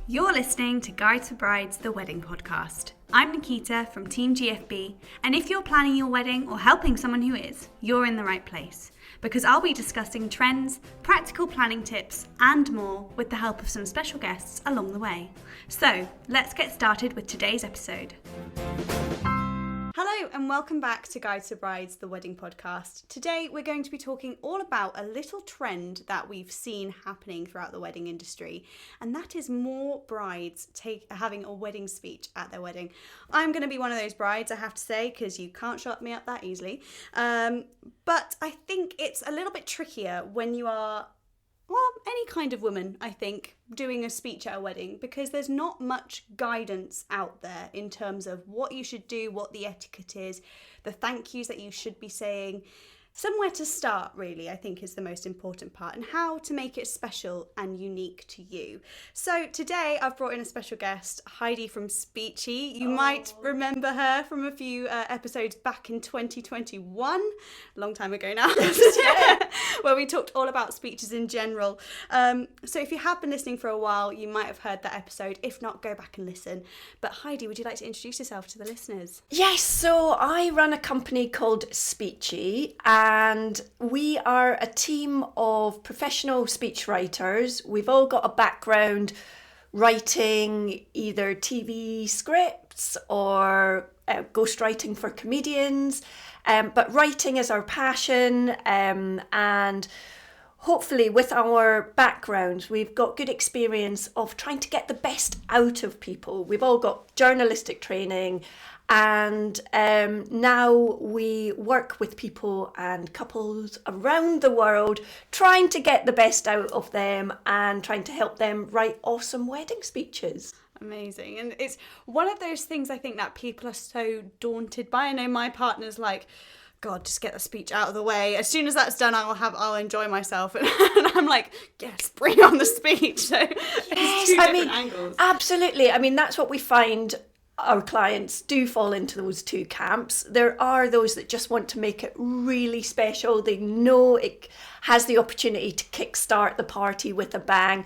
You're listening to Guide to Brides, the wedding podcast. I'm Nikita from Team GFB, and if you're planning your wedding or helping someone who is, you're in the right place. Because I'll be discussing trends, practical planning tips, and more with the help of some special guests along the way. So, let's get started with today's episode. Hello and welcome back to Guide to Brides, the wedding podcast. Today we're going to be talking all about a little trend that we've seen happening throughout the wedding industry, and that is more brides having a wedding speech at their wedding. I'm going to be one of those brides, I have to say, because you can't shut me up that easily. But I think it's a little bit trickier when you are any kind of woman, I think, doing a speech at a wedding, because there's not much guidance out there in terms of what you should do, what the etiquette is, the thank yous that you should be saying. Somewhere to start, really, I think is the most important part, and how to make it special and unique to you. So today I've brought in a special guest, Heidi from Speechy. You might remember her from a few episodes back in 2021, a long time ago now, where we talked all about speeches in general. So if you have been listening for a while, you might have heard that episode. If not, go back and listen. But Heidi, would you like to introduce yourself to the listeners? Yes, so I run a company called Speechy, and we are a team of professional speech writers. We've all got a background writing either TV scripts or ghostwriting for comedians, but writing is our passion, and hopefully with our backgrounds we've got good experience of trying to get the best out of people. We've all got journalistic training, and now we work with people and couples around the world trying to get the best out of them and trying to help them write awesome wedding speeches. Amazing. And it's one of those things I think that people are so daunted by. I know my partner's like, God, just get the speech out of the way. As soon as that's done, I'll enjoy myself. And I'm like, yes, bring on the speech. So yes, two different angles. Absolutely. I mean, that's what we find. Our clients do fall into those two camps. There are those that just want to make it really special. They know it has the opportunity to kickstart the party with a bang.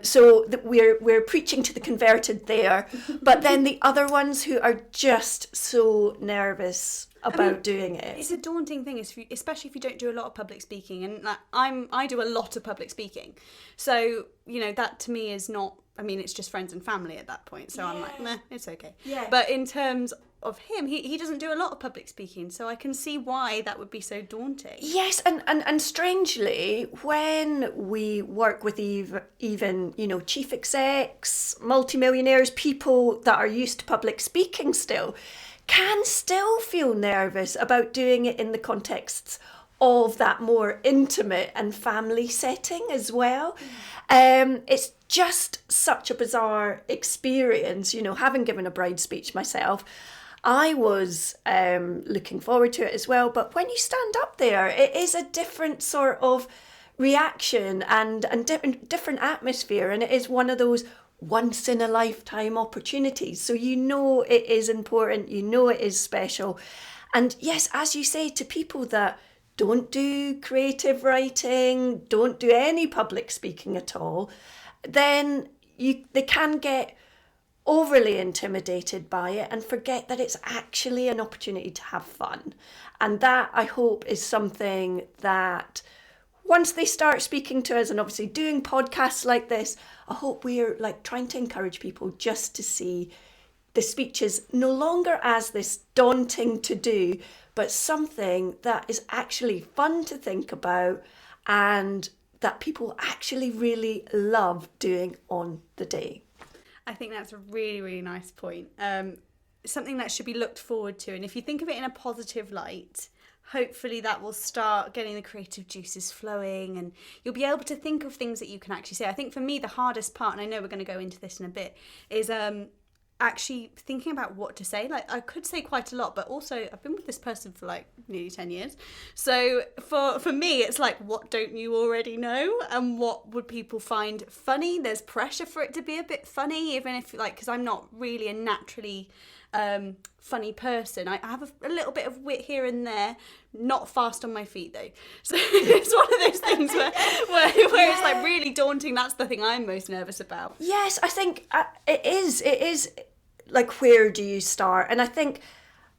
So that we're preaching to the converted there. But then the other ones who are just so nervous about doing it. It's a daunting thing, especially if you don't do a lot of public speaking. And I do a lot of public speaking. So, that to me is not, it's just friends and family at that point. So I'm like, meh, it's okay. Yeah. But in terms of him, he doesn't do a lot of public speaking, so I can see why that would be so daunting. Yes, and strangely, when we work with even chief execs, multimillionaires, people that are used to public speaking still, can still feel nervous about doing it in the contexts of that more intimate and family setting as well. It's just such a bizarre experience, having given a bride speech myself. I was looking forward to it as well, but when you stand up there, it is a different sort of reaction and different atmosphere, and it is one of those once in a lifetime opportunities. So it is important, it is special. And yes, as you say, to people that don't do creative writing, don't do any public speaking at all, then they can get overly intimidated by it and forget that it's actually an opportunity to have fun. And that, I hope, is something that once they start speaking to us and obviously doing podcasts like this, I hope we're trying to encourage people just to see the speeches no longer as this daunting to do, but something that is actually fun to think about and that people actually really love doing on the day. I think that's a really, really nice point. Something that should be looked forward to. And if you think of it in a positive light, hopefully that will start getting the creative juices flowing and you'll be able to think of things that you can actually say. I think for me, the hardest part, and I know we're going to go into this in a bit, is actually thinking about what to say. I could say quite a lot, but also I've been with this person for nearly 10 years. So for me, it's what don't you already know? And what would people find funny? There's pressure for it to be a bit funny, even if because I'm not really a naturally funny person. I have a little bit of wit here and there, not fast on my feet though. So it's one of those things where it's like really daunting. That's the thing I'm most nervous about. Yes, I think it is like, where do you start? And I think,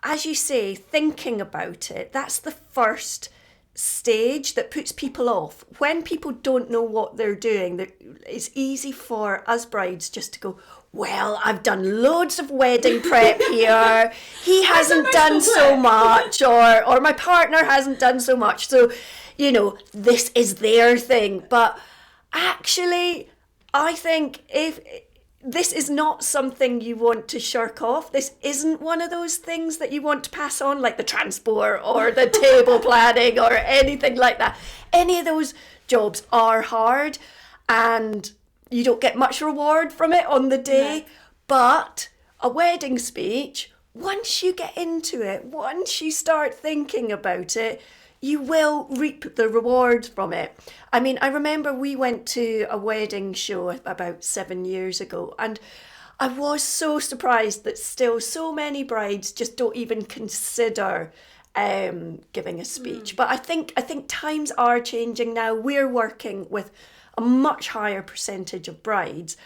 as you say, thinking about it, that's the first stage that puts people off. When people don't know what they're doing, it's easy for us brides just to go, well, I've done loads of wedding prep here. He hasn't done so much, or my partner hasn't done so much. So, this is their thing. But actually, I think if this is not something you want to shirk off. This isn't one of those things that you want to pass on, like the transport or the table planning or anything like that. Any of those jobs are hard and you don't get much reward from it on the day. No. But a wedding speech, once you get into it, once you start thinking about it, you will reap the rewards from it. I mean, I remember we went to a wedding show about 7 years ago, and I was so surprised that still so many brides just don't even consider giving a speech. But I think times are changing now. We're working with a much higher percentage of brides.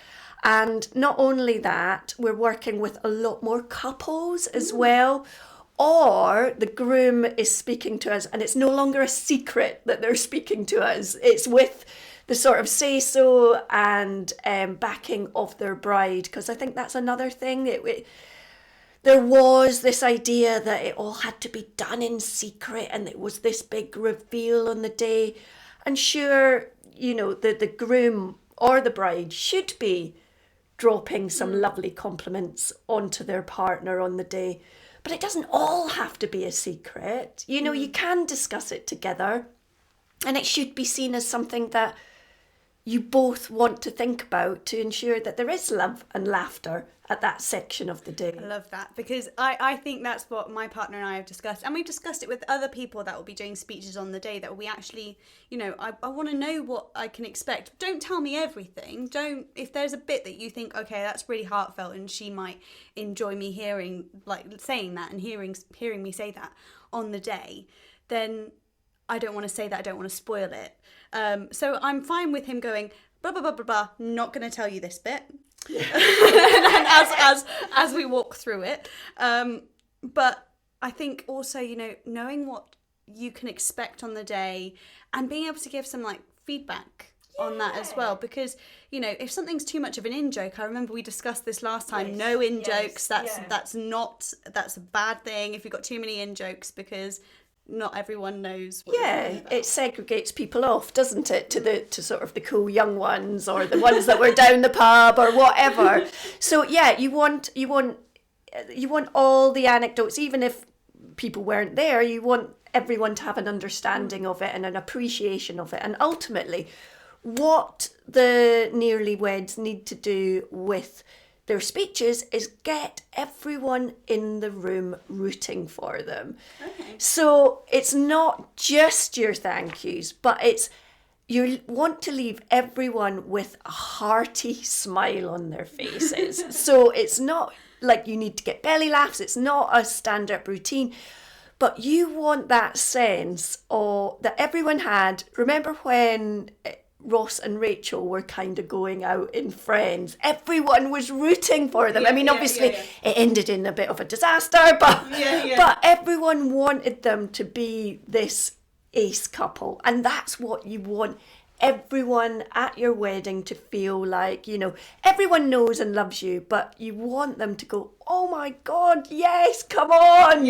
And not only that, we're working with a lot more couples as well. Or the groom is speaking to us and it's no longer a secret that they're speaking to us. It's with the sort of say-so and backing of their bride. Because I think that's another thing. There was this idea that it all had to be done in secret and it was this big reveal on the day. And sure, the groom or the bride should be dropping some lovely compliments onto their partner on the day. But it doesn't all have to be a secret. You can discuss it together. And it should be seen as something that you both want to think about to ensure that there is love and laughter at that section of the day. I love that, because I think that's what my partner and I have discussed. And we've discussed it with other people that will be doing speeches on the day, that we actually, I want to know what I can expect. Don't tell me everything. If there's a bit that you think, okay, that's really heartfelt and she might enjoy me hearing, like saying that and hearing me say that on the day, then I don't want to say that. I don't want to spoil it. So I'm fine with him going, blah, blah, blah, blah, blah, I'm not going to tell you this bit. and as we walk through it. But I think also, knowing what you can expect on the day and being able to give some feedback on that as well, because if something's too much of an in-joke, I remember we discussed this last time. Yes, no in-jokes. That's a bad thing if you've got too many in-jokes, because not everyone knows what it segregates people off, doesn't it, to sort of the cool young ones or the ones that were down the pub or whatever. So you want all the anecdotes, even if people weren't there. You want everyone to have an understanding of it and an appreciation of it. And ultimately, what the newlyweds need to do with their speeches is get everyone in the room rooting for them. Okay. So it's not just your thank yous, but you want to leave everyone with a hearty smile on their faces. So it's not like you need to get belly laughs. It's not a stand-up routine. But you want that sense that everyone had. Remember when Ross and Rachel were kind of going out in Friends? Everyone was rooting for them. Obviously it ended in a bit of a disaster, but everyone wanted them to be this ace couple. And that's what you want everyone at your wedding to feel like. Everyone knows and loves you, but you want them to go, oh my God, yes, come on.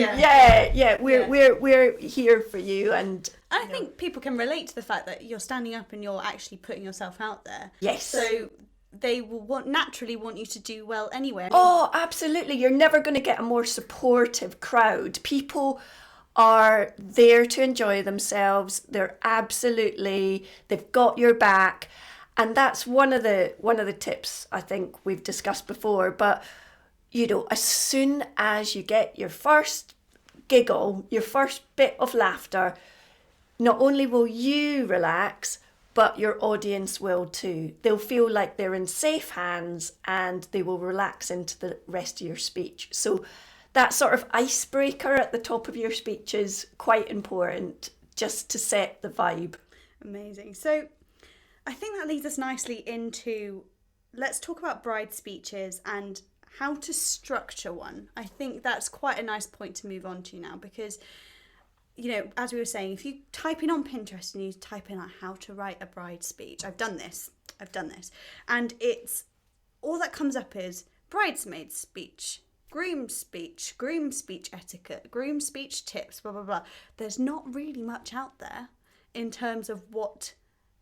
We're here for you. And I think people can relate to the fact that you're standing up and you're actually putting yourself out there. Yes. So they will naturally want you to do well anyway. Oh, absolutely. You're never going to get a more supportive crowd. People are there to enjoy themselves. They've got your back. And that's one of the tips I think we've discussed before. But, as soon as you get your first giggle, your first bit of laughter, not only will you relax, but your audience will too. They'll feel like they're in safe hands and they will relax into the rest of your speech. So that sort of icebreaker at the top of your speech is quite important, just to set the vibe. Amazing. So I think that leads us nicely into, let's talk about bride speeches and how to structure one. I think that's quite a nice point to move on to now, because, you know, as we were saying, if you type in on Pinterest and you type in like how to write a bride speech, I've done this, and it's all that comes up is bridesmaid speech, groom speech etiquette, groom speech tips, blah blah blah. There's not really much out there in terms of what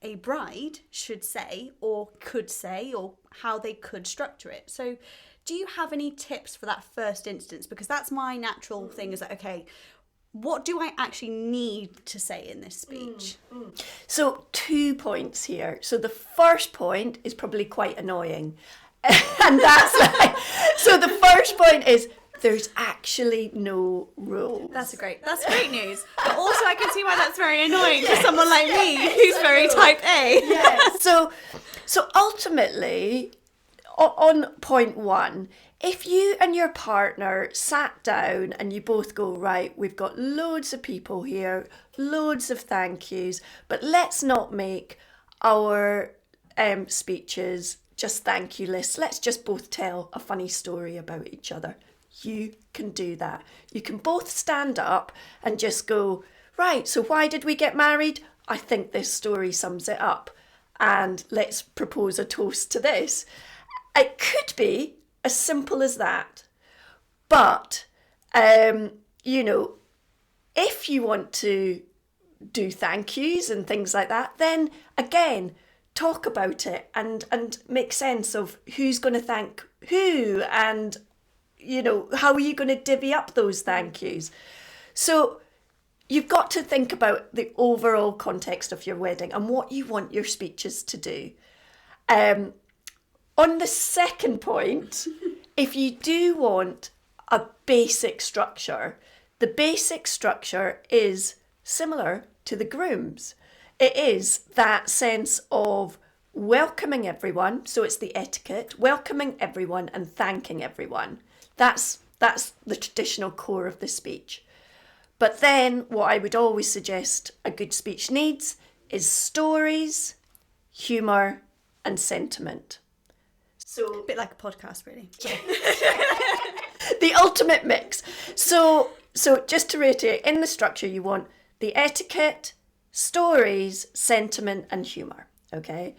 a bride should say or could say, or how they could structure it. So do you have any tips for that first instance? Because that's my natural thing, is like, okay, what do I actually need to say in this speech? So 2 points here. So the first point is probably quite annoying. And that's like, so the first point is there's actually no rules. That's great news. But also I can see why that's very annoying for someone like me who's very type A. Yes. So ultimately, on point 1, if you and your partner sat down and you both go, right, we've got loads of people here, loads of thank yous, but let's not make our speeches just thank you lists. Let's just both tell a funny story about each other. You can do that. You can both stand up and just go, right, so why did we get married? I think this story sums it up. And let's propose a toast to this. It could be as simple as that. But, you know, if you want to do thank yous and things like that, then again, talk about it and make sense of who's going to thank who, and, you know, how are you going to divvy up those thank yous. So you've got to think about the overall context of your wedding and what you want your speeches to do. On the second point, if you do want a basic structure, the basic structure is similar to the groom's. It is that sense of welcoming everyone. So it's the etiquette, welcoming everyone and thanking everyone. That's the traditional core of the speech. But then what I would always suggest a good speech needs is stories, humour and sentiment. So A bit like a podcast, really. the ultimate mix. So just to reiterate, in the structure you want the etiquette, stories, sentiment and humour, okay?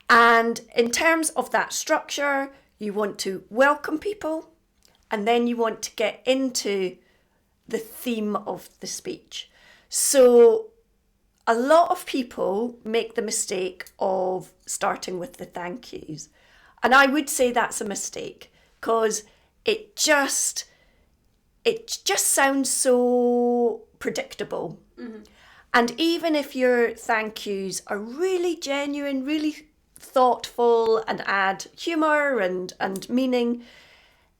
And in terms of that structure, you want to welcome people, and then you want to get into the theme of the speech. So a lot of people make the mistake of starting with the thank yous. And I would say that's a mistake, because it just sounds so predictable. Mm-hmm. And even if your thank yous are really genuine, really thoughtful and add humour and meaning,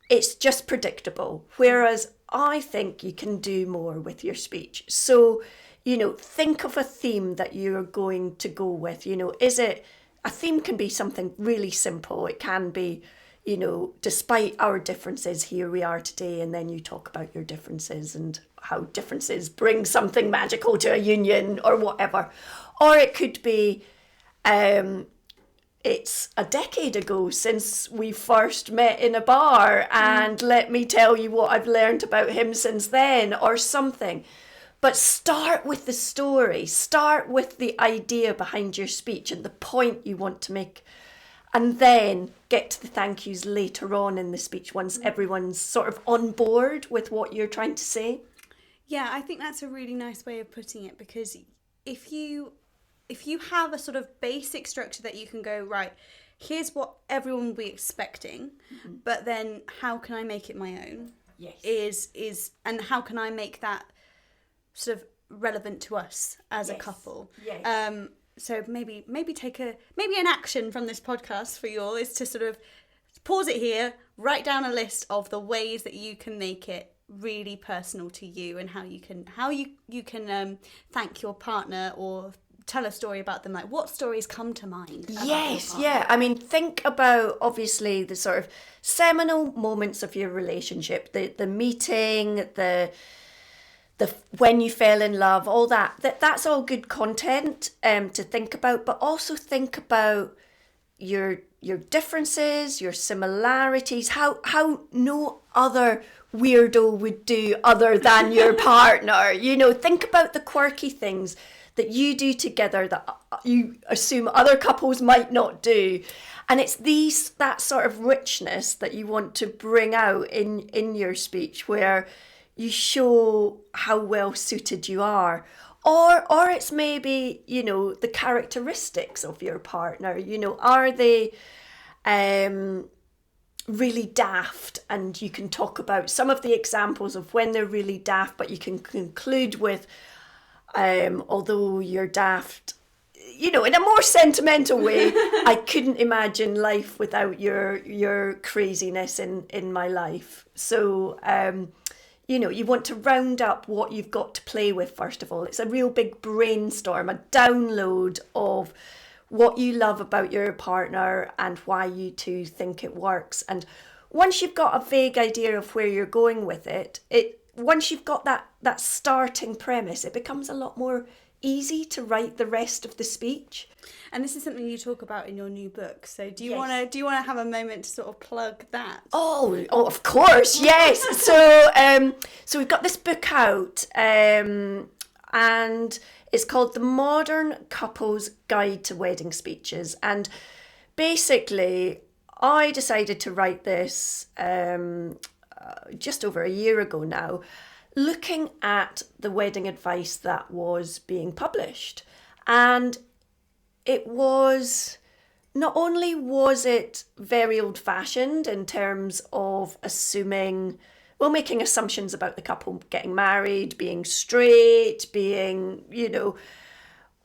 it's just predictable. Whereas I think you can do more with your speech. So, you know, think of a theme that you're going to go with. You know, a theme can be something really simple. It can be, you know, despite our differences, here we are today, and then you talk about your differences and how differences bring something magical to a union or whatever. Or it could be, it's a decade ago since we first met in a bar, and let me tell you what I've learned about him since then, or something. But start with the story, start with the idea behind your speech and the point you want to make, and then get to the thank yous later on in the speech once everyone's sort of on board with what you're trying to say. Yeah, I think that's a really nice way of putting it, because if you have a sort of basic structure that you can go, right, here's what everyone will be expecting, but then how can I make it my own? Yes. And how can I make that sort of relevant to us as a couple? Yes. So maybe an action from this podcast for you all is to sort of pause it here, write down a list of the ways that you can make it really personal to you, and how you can thank your partner or tell a story about them, like what stories come to mind? Yes, yeah. I mean, think about obviously the sort of seminal moments of your relationship, the meeting, the when you fell in love, all that's all good content to think about, but also think about your differences, your similarities, how no other weirdo would do other than your partner. You know, think about the quirky things that you do together that you assume other couples might not do. And it's that sort of richness that you want to bring out in your speech, where you show how well suited you are. Or it's maybe, you know, the characteristics of your partner. You know, are they really daft? And you can talk about some of the examples of when they're really daft, but you can conclude with, although you're daft, you know, in a more sentimental way, I couldn't imagine life without your craziness in my life. So, you know, you want to round up what you've got to play with, first of all. It's a real big brainstorm, a download of what you love about your partner and why you two think it works. And once you've got a vague idea of where you're going with it, once you've got that starting premise, it becomes a lot more easy to write the rest of the speech. And this is something you talk about in your new book. So do you want to have a moment to sort of plug that? Oh, of course, yes. So we've got this book out, and it's called The Modern Couple's Guide to Wedding Speeches. And basically, I decided to write this just over a year ago now, looking at the wedding advice that was being published. And it was, not only was it very old-fashioned in terms of making assumptions about the couple getting married, being straight, being, you know,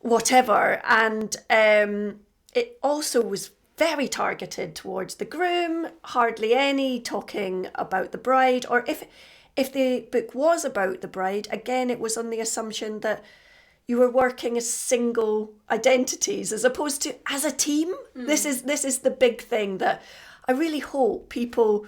whatever. And it also was very targeted towards the groom, hardly any talking about the bride. Or if the book was about the bride, again, it was on the assumption that you were working as single identities as opposed to as a team. This is the big thing that I really hope people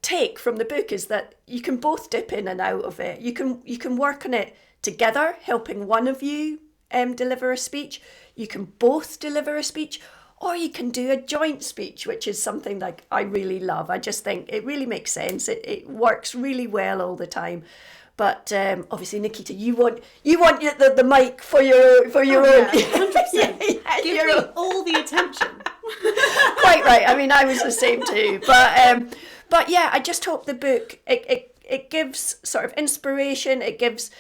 take from the book, is that you can both dip in and out of it. You can work on it together, helping one of you deliver a speech. You can both deliver a speech, or you can do a joint speech, which is something like I really love. I just think it really makes sense. It works really well all the time. But obviously, Nikita, you want the mic for your own. 100%. Give me all the attention. Quite right. I mean, I was the same too. But yeah, I just hope the book it gives sort of inspiration. It gives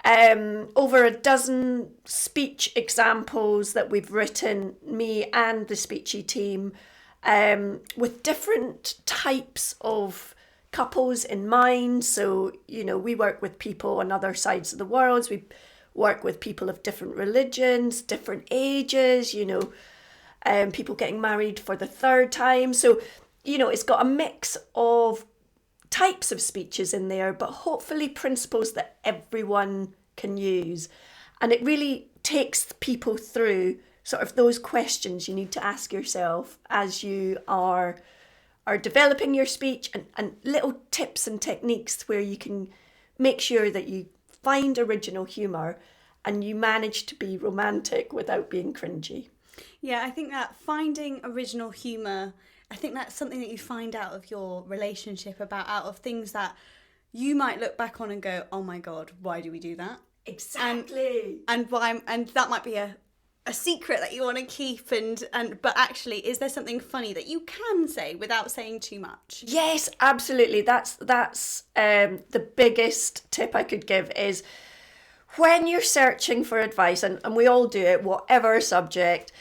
over a dozen speech examples that we've written, me and the Speechy team, with different types of couples in mind. So, you know, we work with people on other sides of the world. We work with people of different religions, different ages, you know, people getting married for the third time. So, you know, it's got a mix of types of speeches in there, but hopefully principles that everyone can use. And it really takes people through sort of those questions you need to ask yourself as you are developing your speech, and little tips and techniques where you can make sure that you find original humour and you manage to be romantic without being cringy. Yeah, I think that finding original humour, I think that's something that you find out of your relationship, out of things that you might look back on and go, oh my God, why do we do that? Exactly. And that might be a secret that you want to keep, but actually, is there something funny that you can say without saying too much? Yes, absolutely. That's the biggest tip I could give is when you're searching for advice, and we all do it, whatever subject,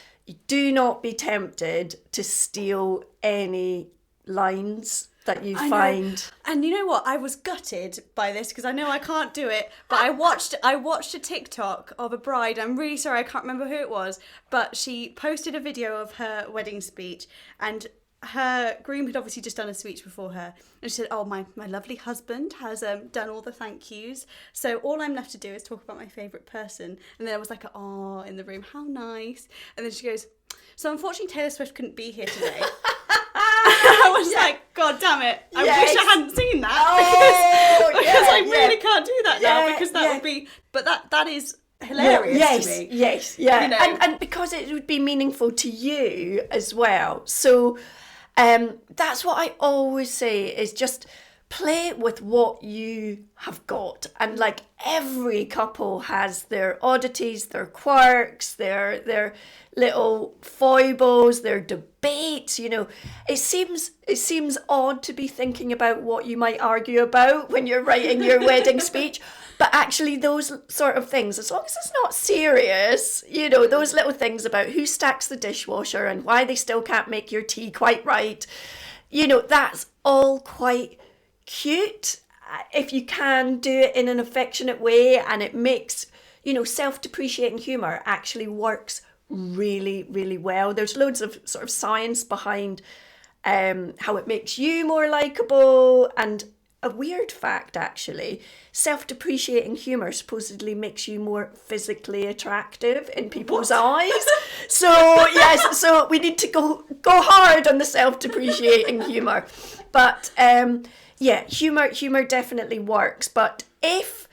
do not be tempted to steal any lines that you find. And you know what? I was gutted by this because I know I can't do it, but I watched a TikTok of a bride. I'm really sorry, I can't remember who it was, but she posted a video of her wedding speech, and her groom had obviously just done a speech before her, and she said, "Oh, my lovely husband has done all the thank yous, so all I'm left to do is talk about my favourite person." And then there was like a "oh" in the room, how nice. And then she goes, "So unfortunately Taylor Swift couldn't be here today." I was like, God damn it, I wish I hadn't seen that, because I really can't do that now, because that would be, but that is hilarious to me. Yes, and because it would be meaningful to you as well. So that's what I always say, is just play with what you have got. And like, every couple has their oddities, their quirks, their little foibles, their debates. You know, it seems odd to be thinking about what you might argue about when you're writing your wedding speech. But actually, those sort of things, as long as it's not serious, you know, those little things about who stacks the dishwasher and why they still can't make your tea quite right, you know, that's all quite cute if you can do it in an affectionate way. And it makes, you know, self-depreciating humour actually works really, really well. There's loads of sort of science behind how it makes you more likeable. And a weird fact, actually, self-depreciating humour supposedly makes you more physically attractive in people's eyes. So yes, so we need to go hard on the self-depreciating humour. But humour definitely works. But if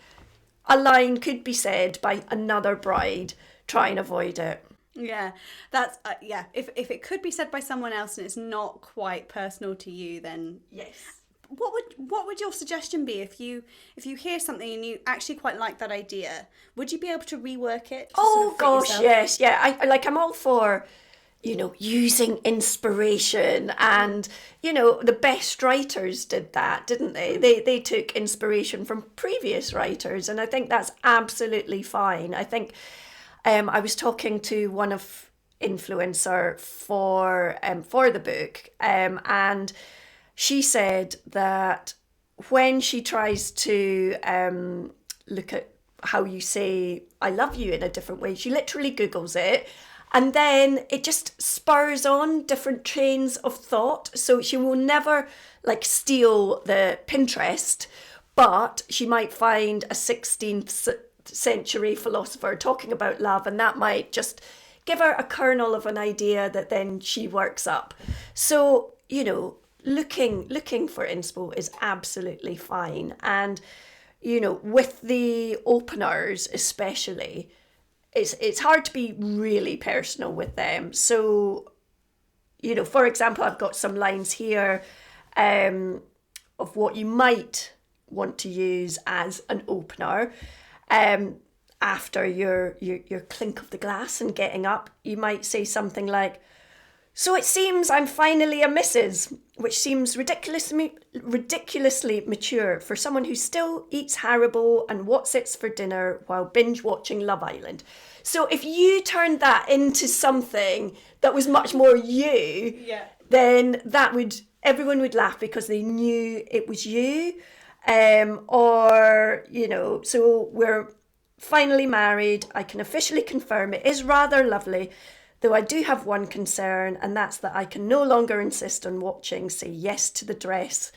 a line could be said by another bride, try and avoid it. Yeah, that's If it could be said by someone else and it's not quite personal to you, then yes. What would your suggestion be if you hear something and you actually quite like that idea? Would you be able to rework it? Oh gosh, yes, yeah. I'm all for, you know, using inspiration, and you know, the best writers did that, didn't they? They took inspiration from previous writers, and I think that's absolutely fine. I think I was talking to one of influencer for the book, and she said that when she tries to look at how you say "I love you" in a different way, she literally Googles it, and then it just spurs on different trains of thought. So she will never like steal the Pinterest, but she might find a 16th century philosopher talking about love, and that might just give her a kernel of an idea that then she works up. So, you know, looking for inspo is absolutely fine. And, you know, with the openers especially, it's hard to be really personal with them. So, you know, for example, I've got some lines here of what you might want to use as an opener. After your clink of the glass and getting up, you might say something like, "So it seems I'm finally a Mrs., which seems ridiculously mature for someone who still eats Haribo and What's-Its for dinner while binge watching Love Island." So if you turned that into something that was much more you, then everyone would laugh because they knew it was you. Or, you know, so we're finally married. I can officially confirm it is rather lovely, though I do have one concern, and that's that I can no longer insist on watching Say Yes to the Dress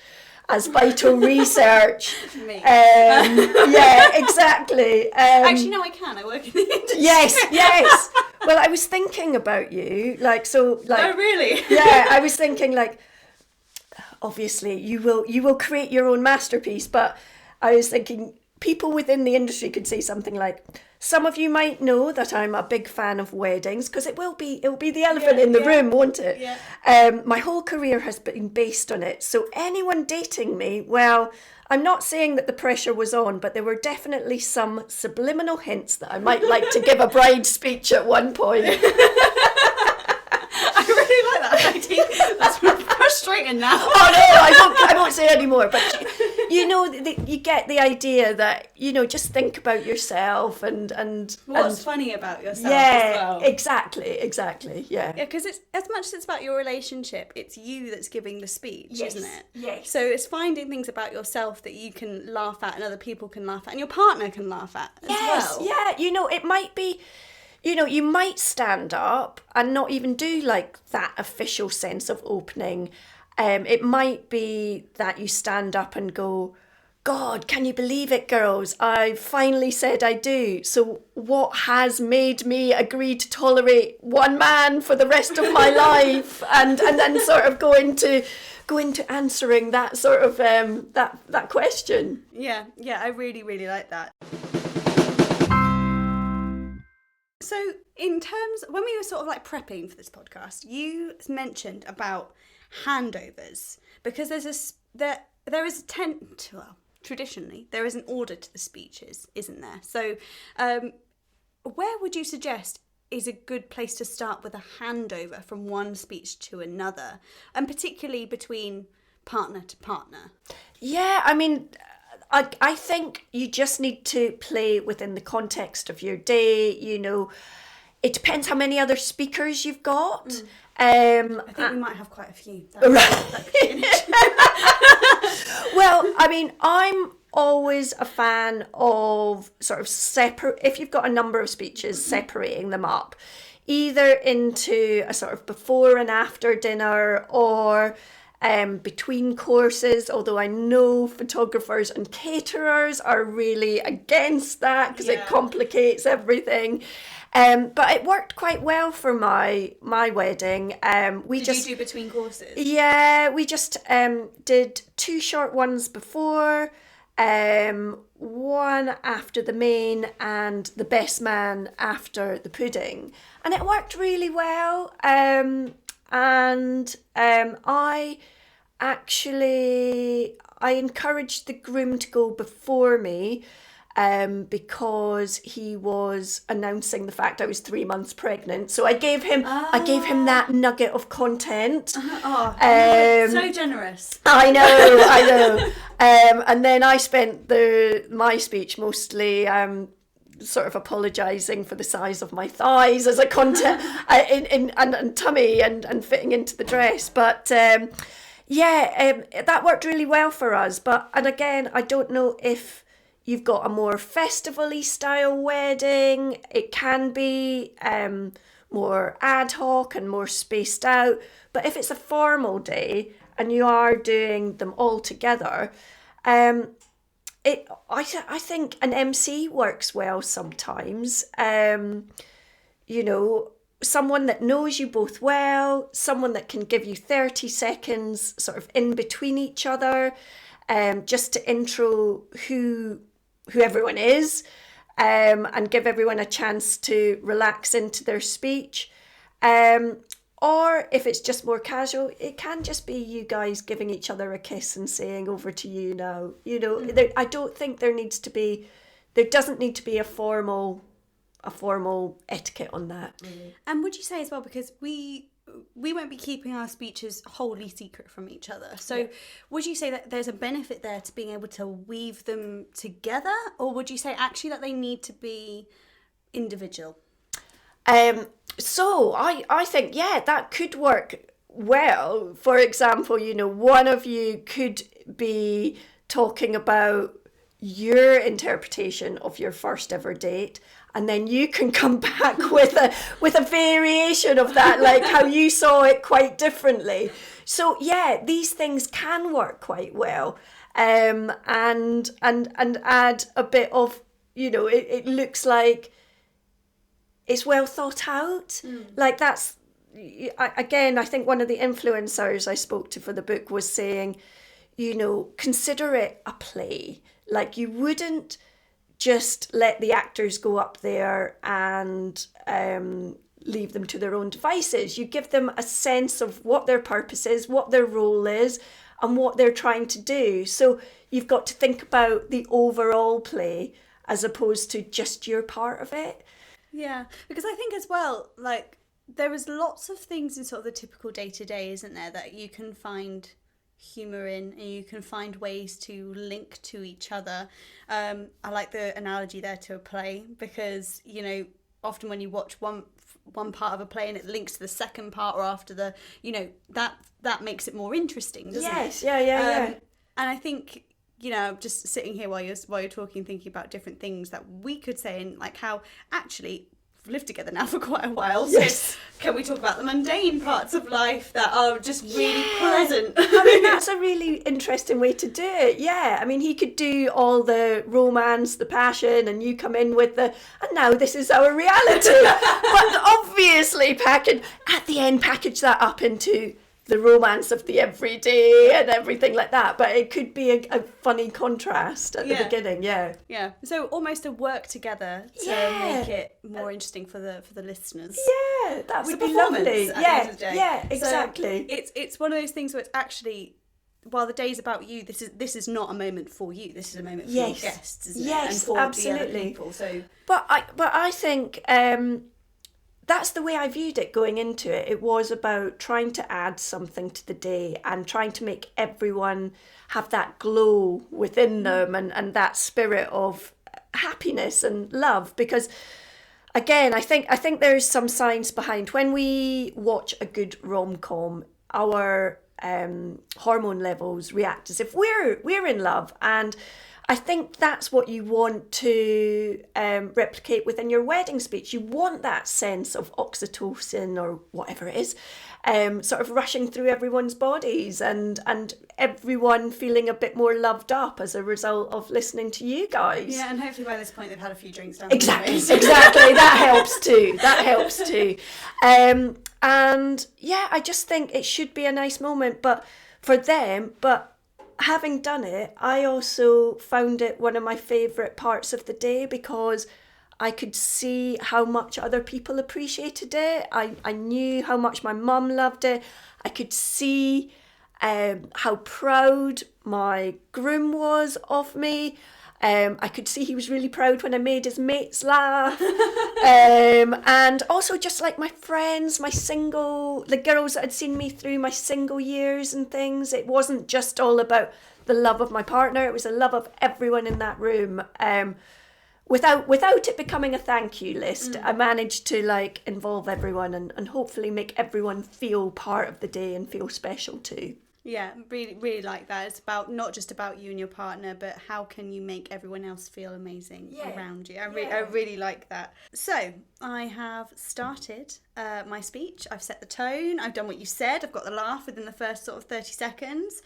as vital research. Me. Yeah, exactly. Actually, no, I can. I work in the industry. Yes. Well, I was thinking about you, oh, really? Yeah, I was thinking obviously you will create your own masterpiece, but I was thinking people within the industry could say something like, "Some of you might know that I'm a big fan of weddings," because it will be the elephant in the room, won't it? Yeah. My whole career has been based on it. So anyone dating me, well, I'm not saying that the pressure was on, but there were definitely some subliminal hints that I might like to give a bride speech at one point. I really like that, Heidi. That's frustrating now. Oh no, I won't say any more. But you know, you get the idea that, you know, just think about yourself and what's funny about yourself as well. Exactly. Yeah, because it's as much as it's about your relationship, it's you that's giving the speech, isn't it? Yes. So it's finding things about yourself that you can laugh at and other people can laugh at and your partner can laugh at as well. Yeah, you know, it might be, you know, you might stand up and not even do like that official sense of opening. It might be that you stand up and go, God, can you believe it, girls? I finally said I do. So what has made me agree to tolerate one man for the rest of my life? And then sort of go into answering that sort of that question. Yeah, I really, really like that. So in terms, when we were sort of like prepping for this podcast, you mentioned about handovers, because traditionally there is an order to the speeches, isn't there? So where would you suggest is a good place to start with a handover from one speech to another, and particularly between partner to partner? Yeah, I mean, I think you just need to play within the context of your day. You know, it depends how many other speakers you've got. I think we might have quite a few. Well, I mean, I'm always a fan of sort of if you've got a number of speeches, separating them up, either into a sort of before and after dinner, or between courses, although I know photographers and caterers are really against that because it complicates everything. But it worked quite well for my wedding. Did you do between courses? Yeah, we just did 2 short ones before, one after the main, and the best man after the pudding, and it worked really well. I encouraged the groom to go before me, because he was announcing the fact I was 3 months pregnant. So I gave him that nugget of content. So generous. I know. And then I spent my speech mostly sort of apologising for the size of my thighs as a content and tummy and fitting into the dress. But that worked really well for us. And again, I don't know if you've got a more festival-y style wedding. It can be more ad hoc and more spaced out. But if it's a formal day and you are doing them all together, I think an MC works well sometimes. You know, someone that knows you both well, someone that can give you 30 seconds sort of in between each other, just to intro who everyone is, and give everyone a chance to relax into their speech. Or if it's just more casual, it can just be you guys giving each other a kiss and saying, over to you now. You know, I don't think there doesn't need to be a formal etiquette on that. Mm-hmm. And would you say as well, because we won't be keeping our speeches wholly secret from each other. So would you say that there's a benefit there to being able to weave them together? Or would you say actually that they need to be individual? So I think, that could work well. For example, you know, one of you could be talking about your interpretation of your first ever date, and then you can come back with a variation of that, like how you saw it quite differently. So these things can work quite well, and add a bit of, you know, it looks like it's well thought out. Like that's, again, I think one of the influencers I spoke to for the book was saying, you know, consider it a play. Like you wouldn't just let the actors go up there and leave them to their own devices. You give them a sense of what their purpose is, what their role is, and what they're trying to do. So you've got to think about the overall play as opposed to just your part of it. Yeah, because I think as well, like, there is lots of things in sort of the typical day-to-day, isn't there, that you can find humour in, and you can find ways to link to each other. I like the analogy there to a play, because, you know, often when you watch one part of a play and it links to the second part, or after the, you know, that makes it more interesting, doesn't it? Yeah. And I think, you know, just sitting here while you're talking, thinking about different things that we could say, and like how actually lived together now for quite a while. So can we talk about the mundane parts of life that are just really pleasant? I mean, that's a really interesting way to do it. Yeah, I mean, he could do all the romance, the passion, and you come in with and now this is our reality. But obviously at the end, package that up into the romance of the everyday and everything like that. But it could be a funny contrast at the beginning, Yeah, so almost a work together to make it more interesting for the listeners. Yeah, that would be lovely. Yeah, exactly. So it's one of those things where it's actually, while the day's about you, this is not a moment for you. This is a moment for your guests, isn't it? Yes, and for absolutely. The other people. So, but I think that's the way I viewed it going into it. It was about trying to add something to the day and trying to make everyone have that glow within them and that spirit of happiness and love. Because again, I think there's some science behind when we watch a good rom-com, our hormone levels react as if we're in love, and I think that's what you want to replicate within your wedding speech. You want that sense of oxytocin or whatever it is, sort of rushing through everyone's bodies and everyone feeling a bit more loved up as a result of listening to you guys. Yeah, and hopefully by this point they've had a few drinks down. Exactly. That helps too. And yeah, I just think it should be a nice moment, but for them, having done it, I also found it one of my favourite parts of the day because I could see how much other people appreciated it. I knew how much my mum loved it. I could see how proud my groom was of me. I could see he was really proud when I made his mates laugh. And also just like my friends, the girls that had seen me through my single years and things. It wasn't just all about the love of my partner. It was the love of everyone in that room. Without it becoming a thank you list, I managed to involve everyone and hopefully make everyone feel part of the day and feel special too. Yeah, really, really like that. It's about not just about you and your partner, but how can you make everyone else feel amazing around you. I really like that. So I have started my speech. I've set the tone. I've done what you said. I've got the laugh within the first sort of 30 seconds.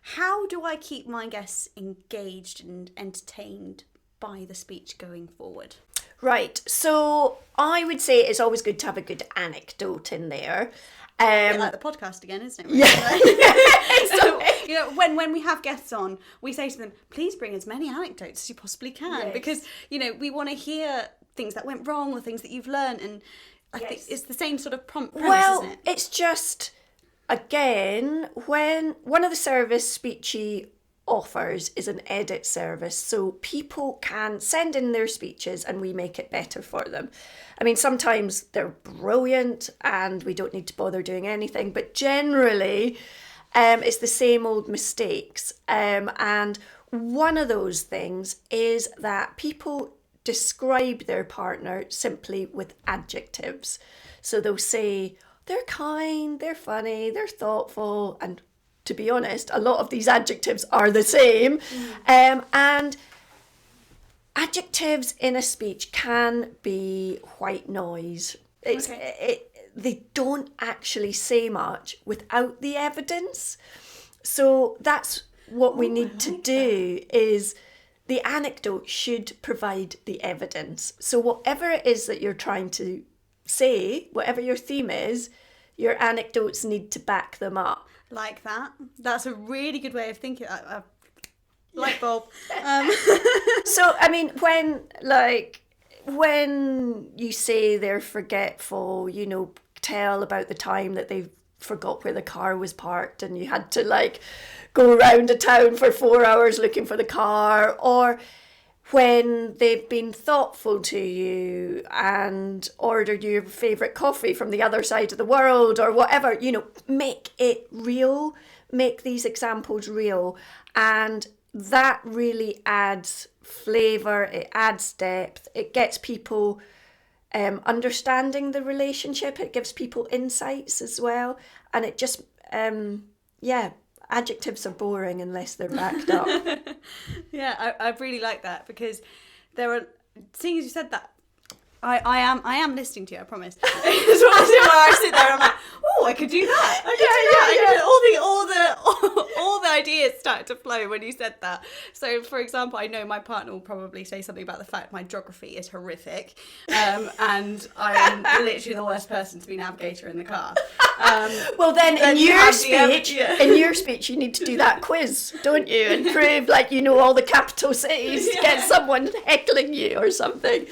How do I keep my guests engaged and entertained by the speech going forward? Right. So I would say it's always good to have a good anecdote in there. A bit like the podcast again, isn't it? Yeah. So, when we have guests on, we say to them, please bring as many anecdotes as you possibly can, because, we want to hear things that went wrong or things that you've learned. And I think it's the same sort of premise, isn't it? It's just, again, when one of the service Speechy offers is an edit service, so people can send in their speeches and we make it better for them. I mean, sometimes they're brilliant and we don't need to bother doing anything, but generally it's the same old mistakes. And one of those things is that people describe their partner simply with adjectives. So they'll say, they're kind, they're funny, they're thoughtful, and to be honest, a lot of these adjectives are the same. And adjectives in a speech can be white noise. They don't actually say much without the evidence. So that's what we need to do is the anecdote should provide the evidence. So whatever it is that you're trying to say, whatever your theme is, your anecdotes need to back them up. Like that. That's a really good way of thinking. Light bulb. So, I mean, when you say they're forgetful, tell about the time that they forgot where the car was parked and you had to go around a town for 4 hours looking for the car, or when they've been thoughtful to you and ordered your favourite coffee from the other side of the world or whatever, make it real, make these examples real. And that really adds flavour, it adds depth, it gets people understanding the relationship, it gives people insights as well. And it just, adjectives are boring unless they're backed up. Yeah, I really like that because seeing as you said that, I am listening to you, I promise. It's one of those where I sit there and I'm like, oh, I could do that. All the ideas started to flow when you said that. So, for example, I know my partner will probably say something about the fact my geography is horrific, and I am literally the worst person to be navigator in the car. Well, then in your speech, you need to do that quiz, don't you, and prove like you know all the capital cities. Get someone heckling you or something.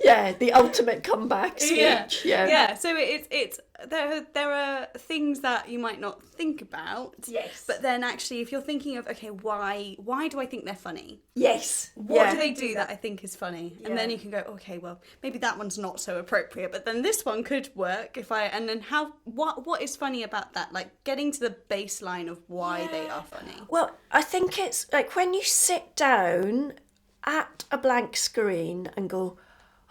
Yeah, the ultimate comeback speech. Yeah. So it's there are things that you might not think about. Yes. But then actually, if you're thinking of, okay, why do I think they're funny? Yes. What do they do that I think is funny? And then you can go, okay, well, maybe that one's not so appropriate, but then this one could work and then what is funny about that? Like getting to the baseline of why they are funny. Well, I think it's like when you sit down at a blank screen and go,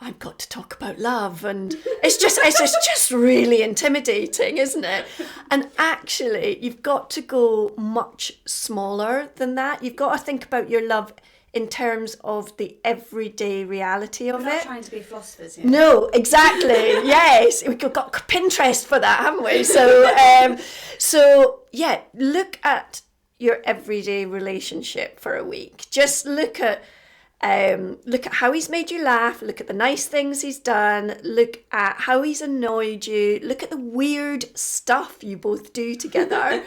I've got to talk about love, and it's just really intimidating, isn't it? And actually, you've got to go much smaller than that. You've got to think about your love in terms of the everyday reality of it. We're not trying to be philosophers here. No, exactly. Yes, we've got Pinterest for that, haven't we? So yeah, look at your everyday relationship for a week. Just look at how he's made you laugh, look at the nice things he's done, look at how he's annoyed you, look at the weird stuff you both do together,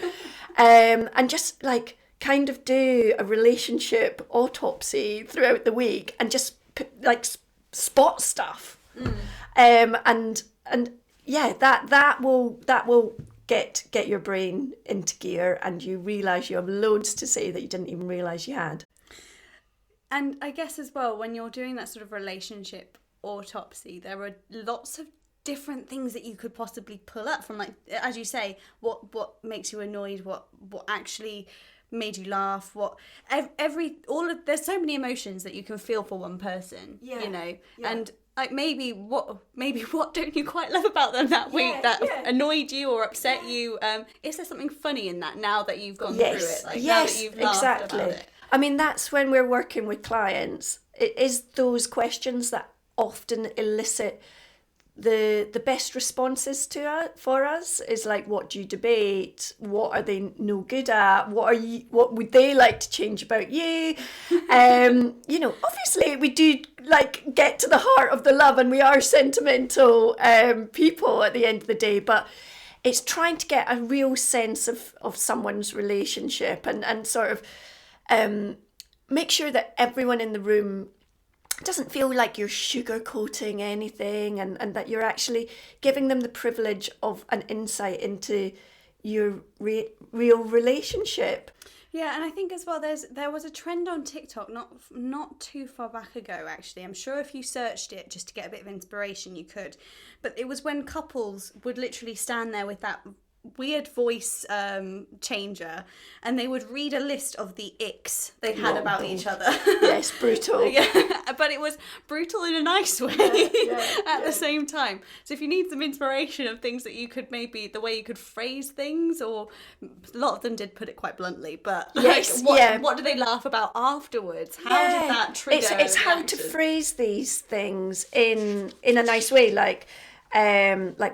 and just like kind of do a relationship autopsy throughout the week and just like spot stuff. And yeah, that will get your brain into gear and you realise you have loads to say that you didn't even realise you had. And I guess as well, when you're doing that sort of relationship autopsy, there are lots of different things that you could possibly pull up from, like, as you say, what makes you annoyed, what actually made you laugh, there's so many emotions that you can feel for one person, you know, and like maybe what don't you quite love about them that week that annoyed you or upset you? Is there something funny in that now that you've gone through it? Like, now that you've laughed about it? I mean, that's when we're working with clients. It is those questions that often elicit the best responses for us. Is like, what do you debate? What are they no good at? What would they like to change about you? You know, obviously we do like get to the heart of the love, and we are sentimental people at the end of the day, but it's trying to get a real sense of someone's relationship and sort of make sure that everyone in the room doesn't feel like you're sugarcoating anything, and that you're actually giving them the privilege of an insight into your real relationship. Yeah, and I think as well, there was a trend on TikTok not too far back ago, actually. I'm sure if you searched it just to get a bit of inspiration, you could. But it was when couples would literally stand there with that weird voice changer, and they would read a list of the icks they had about each other. Yes, brutal. Yeah, but it was brutal in a nice way at the same time. So if you need some inspiration of things that you could maybe, the way you could phrase things, or a lot of them did put it quite bluntly, but yes, what do they laugh about afterwards? How did that trigger? It's how to phrase these things in a nice way, like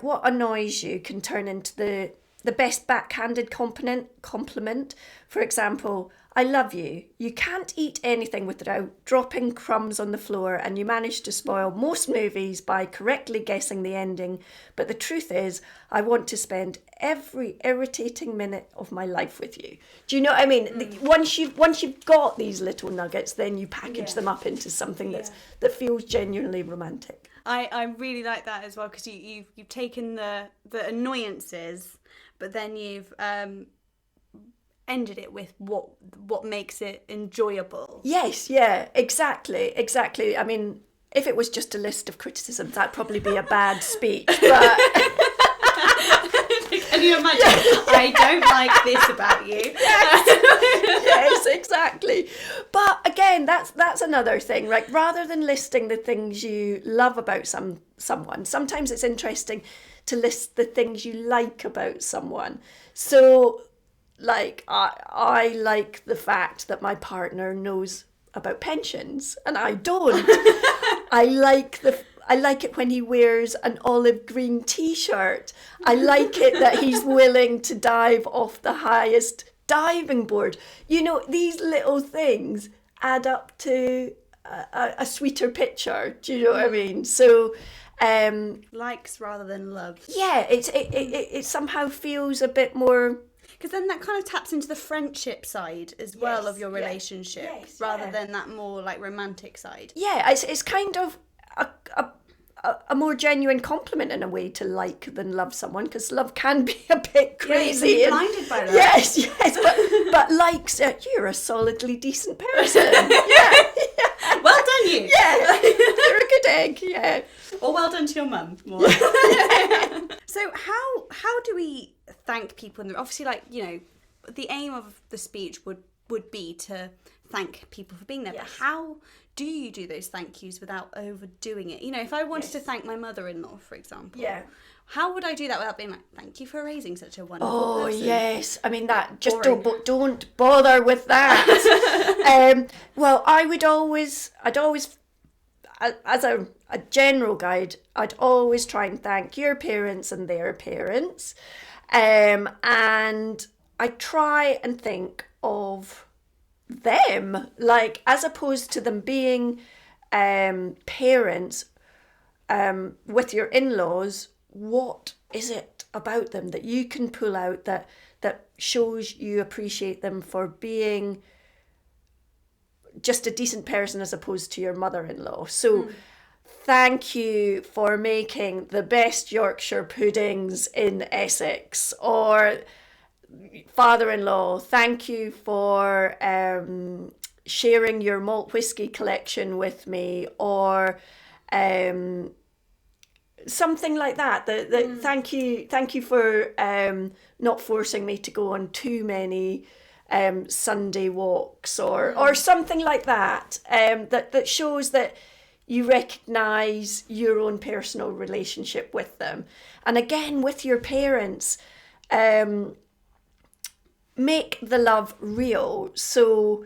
what annoys you can turn into the best backhanded compliment. For example, I love you. You can't eat anything without dropping crumbs on the floor, and you manage to spoil most movies by correctly guessing the ending. But the truth is, I want to spend every irritating minute of my life with you. Do you know what I mean? Once you've got these little nuggets, then you package them up into something that feels genuinely romantic. I really like that as well, because you've taken the annoyances, but then you've ended it with what makes it enjoyable. Yes, yeah, exactly. I mean, if it was just a list of criticisms, that'd probably be a bad speech. But can you imagine? I don't like this about you. Yes, exactly. But again, that's another thing. Like, rather than listing the things you love about someone, sometimes it's interesting to list the things you like about someone. So, like, I like the fact that my partner knows about pensions, and I don't. I I like it when he wears an olive green t-shirt. I like it that he's willing to dive off the highest diving board. You know, these little things add up to a sweeter picture. Do you know what I mean? So likes rather than love. Yeah, it somehow feels a bit more... Because then that kind of taps into the friendship side as well of your relationship, rather than that more like romantic side. Yeah, it's kind of a more genuine compliment in a way to like than love someone, because love can be a bit crazy. Yeah, you're blinded by that. Yes, but likes, you're a solidly decent person. Yeah. Well done, you. Yeah, you're a good egg. Yeah. Or well done to your mum. So how do we thank people? Obviously, like, you know, the aim of the speech would be to thank people for being there. Yes. But how do you do those thank yous without overdoing it? You know, if I wanted to thank my mother-in-law, for example, how would I do that without being like, thank you for raising such a wonderful person? Oh, yes. I mean, that just don't bother with that. Well, I'd always, as a general guide, I'd always try and thank your parents and their parents. And I try and think of them, like, as opposed to them being parents with your in-laws. What is it about them that you can pull out that shows you appreciate them for being just a decent person as opposed to your mother-in-law? So thank you for making the best Yorkshire puddings in Essex. Or father-in-law, thank you for sharing your malt whiskey collection with me. Or something like that. Thank you for not forcing me to go on too many Sunday walks, or something like that. That shows that you recognise your own personal relationship with them. And again, with your parents, make the love real. So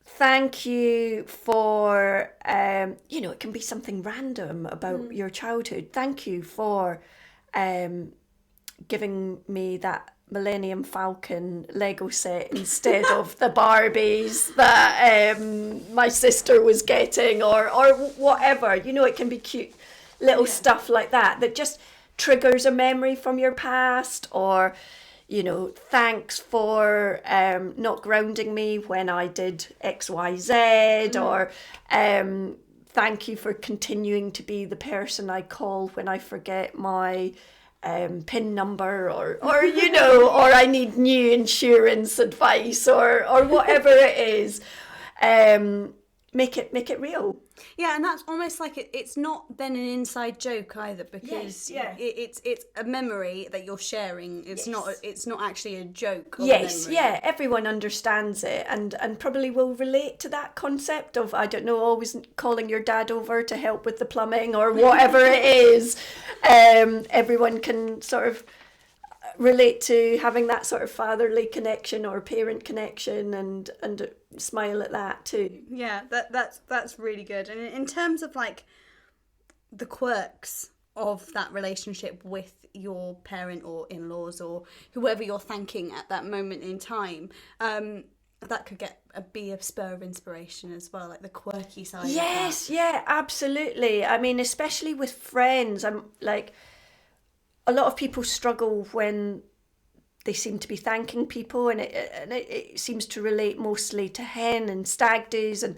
thank you for, it can be something random about your childhood. Thank you for giving me that Millennium Falcon Lego set instead of the Barbies that my sister was getting, or whatever. You know, it can be cute little stuff like that just triggers a memory from your past. Or, you know, thanks for not grounding me when I did XYZ, or thank you for continuing to be the person I call when I forget my PIN number, or you know, or I need new insurance advice, or whatever it is. Make it real. Yeah, and that's almost like it's not then an inside joke either, because it's a memory that you're sharing. It's not actually a joke. Everyone understands it and probably will relate to that concept of, I don't know, always calling your dad over to help with the plumbing or whatever it is. Everyone can sort of relate to having that sort of fatherly connection or parent connection, and smile at that too. Yeah, that's really good. And in terms of like the quirks of that relationship with your parent or in-laws or whoever you're thanking at that moment in time, that could be a spur of inspiration as well, like the quirky side. Yes, yeah, absolutely. I mean, especially with friends, I'm like, a lot of people struggle when they seem to be thanking people, and it seems to relate mostly to hen and stag do's. And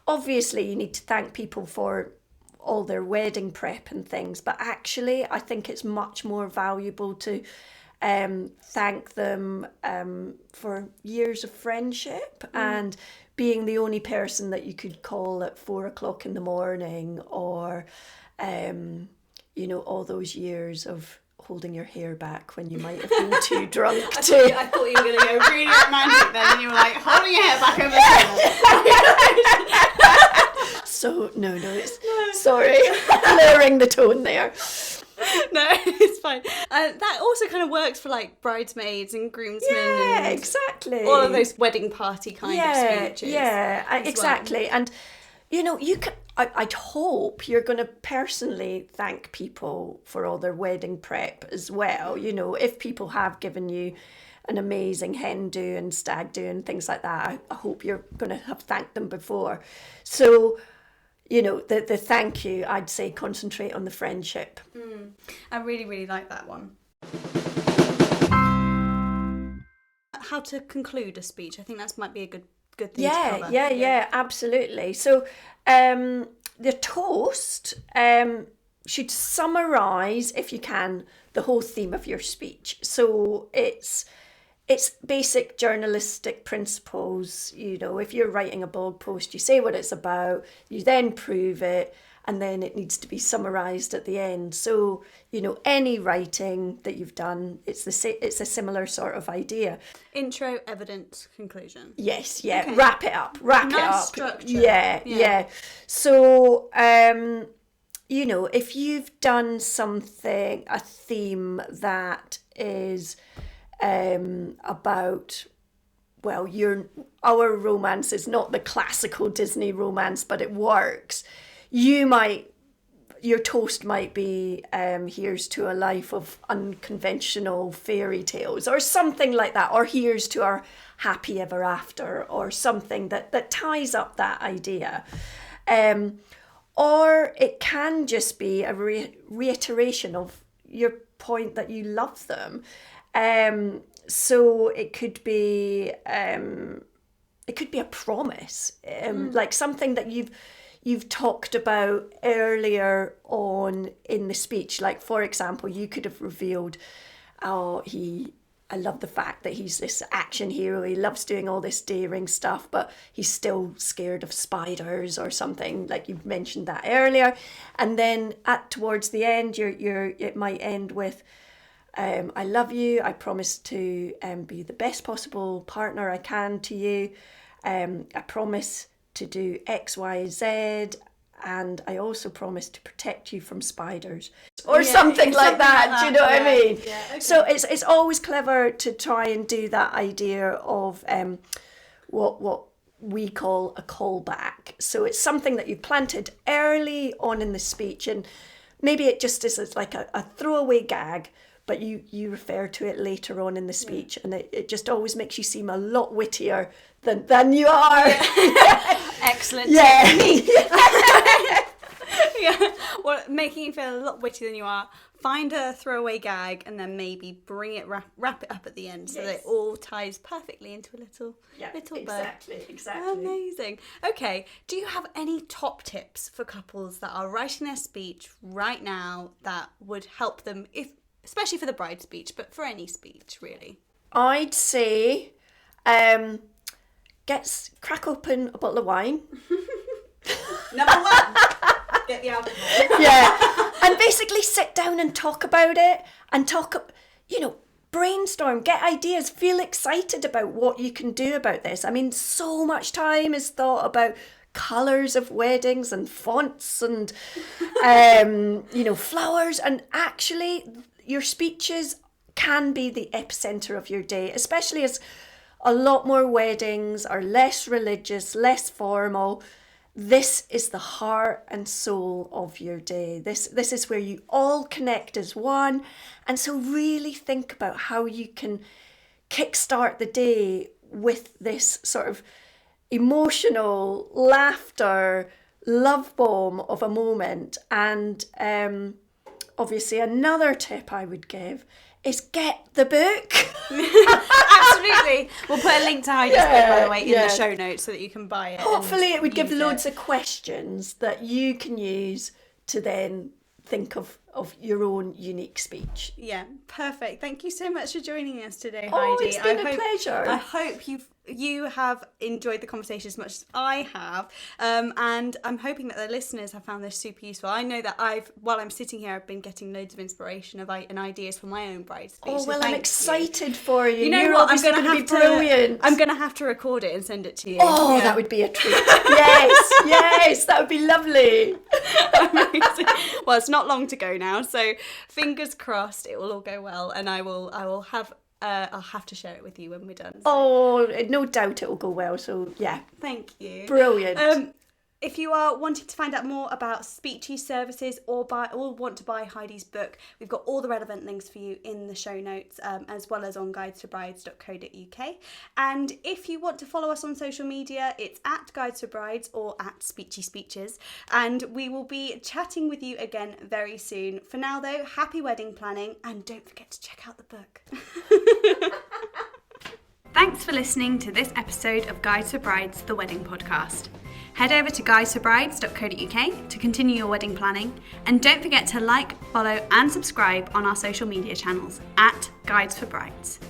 obviously you need to thank people for all their wedding prep and things, but actually I think it's much more valuable to thank them for years of friendship and being the only person that you could call at 4:00 in the morning, or all those years of holding your hair back when you might have been too drunk I thought you were going to go really romantic then, and you were like, holding your hair back over there. So, no, it's... Sorry, lowering the tone there. No, it's fine. That also kind of works for like bridesmaids and groomsmen. Yeah, and exactly. all of those wedding party kind of speeches. Yeah, exactly. Well. And you know, I'd hope you're going to personally thank people for all their wedding prep as well. You know, if people have given you an amazing hen do and stag do and things like that, I hope you're going to have thanked them before. So, you know, the thank you, I'd say concentrate on the friendship. I really, really like that one. How to conclude a speech. I think that might be a good thing to cover. Yeah, absolutely. So the toast should summarise, if you can, the whole theme of your speech. So it's basic journalistic principles. You know, if you're writing a blog post, you say what it's about, you then prove it, and then it needs to be summarised at the end. So, you know, any writing that you've done, it's a similar sort of idea. Intro, evidence, conclusion. Yes, yeah. Okay. Wrap it up. Nice structure. Yeah. So, you know, if you've done something, a theme that is about, well, our romance is not the classical Disney romance, but it works. Your toast might be, here's to a life of unconventional fairy tales or something like that, or here's to our happy ever after, or something that ties up that idea. Or it can just be a reiteration of your point that you love them. So it could be a promise, like something that you've talked about earlier on in the speech. Like, for example, you could have revealed, I love the fact that he's this action hero. He loves doing all this daring stuff, but he's still scared of spiders or something. Like, you've mentioned that earlier. And then towards the end, it might end with, I love you. I promise to be the best possible partner I can to you. I promise to do X, Y, Z, and I also promise to protect you from spiders, or something like that. Do you know what I mean? Yeah, okay. So it's always clever to try and do that idea of what we call a callback. So it's something that you planted early on in the speech, and maybe it just is like a throwaway gag, but you refer to it later on in the speech, and it just always makes you seem a lot wittier than you are. Excellent. Yeah. Yeah. Well, making you feel a lot wittier than you are. Find a throwaway gag and then maybe bring it, wrap it up at the end so that it all ties perfectly into a little bow. Exactly. Amazing. Okay. Do you have any top tips for couples that are writing their speech right now that would help them, especially for the bride speech, but for any speech really? I'd say crack open a bottle of wine. Number one, get the alcohol. Yeah. And basically sit down and talk about it, and brainstorm, get ideas, feel excited about what you can do about this. I mean, so much time is thought about colours of weddings and fonts and, flowers, and actually your speeches can be the epicenter of your day, especially as a lot more weddings are less religious, less formal. This is the heart and soul of your day. This is where you all connect as one. And so really think about how you can kickstart the day with this sort of emotional laughter, love bomb of a moment. And obviously another tip I would give is get the book. Absolutely. We'll put a link to Heidi's book, by the way, in the show notes so that you can buy it. Hopefully it would give loads of questions that you can use to then think of your own unique speech. Yeah, perfect. Thank you so much for joining us today, Oh, Heidi. it's been a pleasure. I hope you have enjoyed the conversation as much as I have, and I'm hoping that the listeners have found this super useful. I know that while I'm sitting here, I've been getting loads of inspiration and ideas for my own bride speech. Oh, well, so I'm excited for you. You know You're what? obviously going to be brilliant. I'm going to have to record it and send it to you. Oh, that would be a treat. Yes, that would be lovely. Amazing. Well, it's not long to go now, so fingers crossed it will all go well, and I'll have to share it with you when we're done. So. Oh, no doubt it will go well. So yeah, thank you. Brilliant. If you are wanting to find out more about Speechy services or want to buy Heidi's book, we've got all the relevant links for you in the show notes, as well as on guidesforbrides.co.uk. And if you want to follow us on social media, it's at Guides for Brides or at Speechy Speeches. And we will be chatting with you again very soon. For now though, happy wedding planning, and don't forget to check out the book. Thanks for listening to this episode of Guides for Brides, the wedding podcast. Head over to guidesforbrides.co.uk to continue your wedding planning, and don't forget to like, follow and subscribe on our social media channels at Guides for Brides.